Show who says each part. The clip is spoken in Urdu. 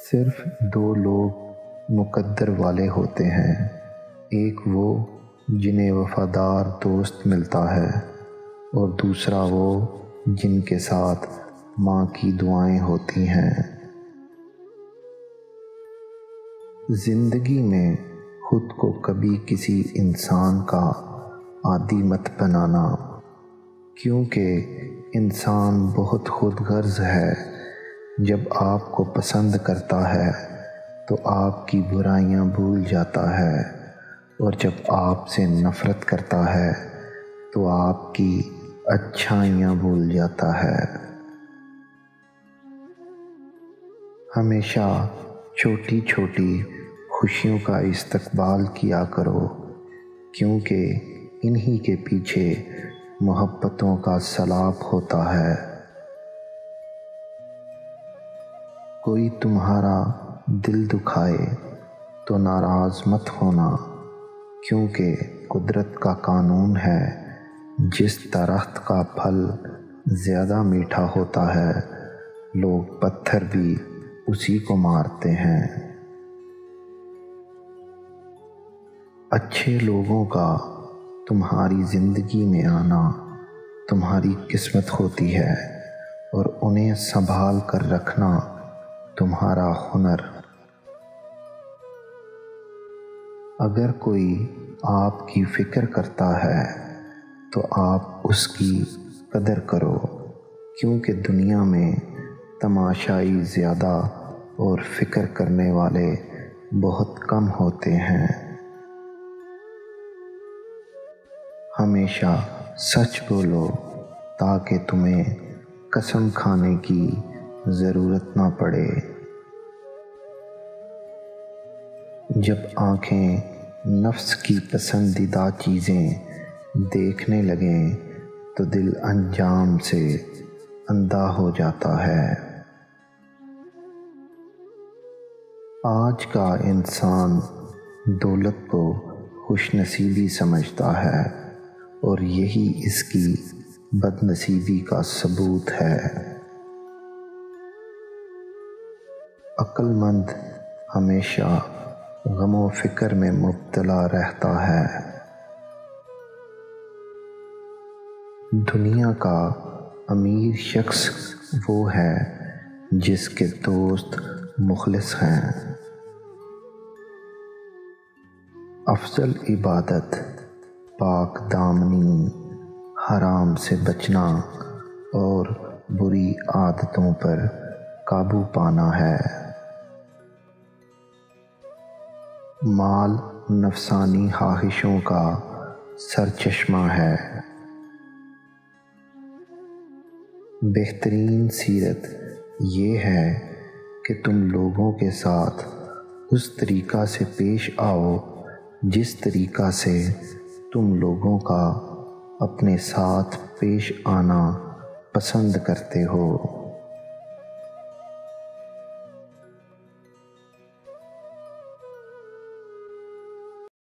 Speaker 1: صرف دو لوگ مقدر والے ہوتے ہیں، ایک وہ جنہیں وفادار دوست ملتا ہے اور دوسرا وہ جن کے ساتھ ماں کی دعائیں ہوتی ہیں۔ زندگی میں خود کو کبھی کسی انسان کا عادی مت بنانا، کیونکہ انسان بہت خود غرض ہے۔ جب آپ کو پسند کرتا ہے تو آپ کی برائیاں بھول جاتا ہے، اور جب آپ سے نفرت کرتا ہے تو آپ کی اچھائیاں بھول جاتا ہے۔ ہمیشہ چھوٹی چھوٹی خوشیوں کا استقبال کیا کرو، کیونکہ انہی کے پیچھے محبتوں کا سیلاب ہوتا ہے۔ کوئی تمہارا دل دکھائے تو ناراض مت ہونا، کیونکہ قدرت کا قانون ہے، جس درخت کا پھل زیادہ میٹھا ہوتا ہے لوگ پتھر بھی اسی کو مارتے ہیں۔ اچھے لوگوں کا تمہاری زندگی میں آنا تمہاری قسمت ہوتی ہے، اور انہیں سنبھال کر رکھنا تمہارا ہنر۔ اگر کوئی آپ کی فکر کرتا ہے تو آپ اس کی قدر کرو، کیونکہ دنیا میں تماشائی زیادہ اور فکر کرنے والے بہت کم ہوتے ہیں۔ ہمیشہ سچ بولو تاکہ تمہیں قسم کھانے کی ضرورت نہ پڑے۔ جب آنکھیں نفس کی پسندیدہ چیزیں دیکھنے لگیں تو دل انجام سے اندھا ہو جاتا ہے۔ آج کا انسان دولت کو خوش نصیبی سمجھتا ہے، اور یہی اس کی بد نصیبی کا ثبوت ہے۔ عقل مند ہمیشہ غم و فکر میں مبتلا رہتا ہے۔ دنیا کا امیر شخص وہ ہے جس کے دوست مخلص ہیں۔ افضل عبادت پاک دامنی، حرام سے بچنا اور بری عادتوں پر قابو پانا ہے۔ مال نفسانی خواہشوں کا سرچشمہ ہے۔ بہترین سیرت یہ ہے کہ تم لوگوں کے ساتھ اس طریقہ سے پیش آؤ جس طریقہ سے تم لوگوں کا اپنے ساتھ پیش آنا پسند کرتے ہو۔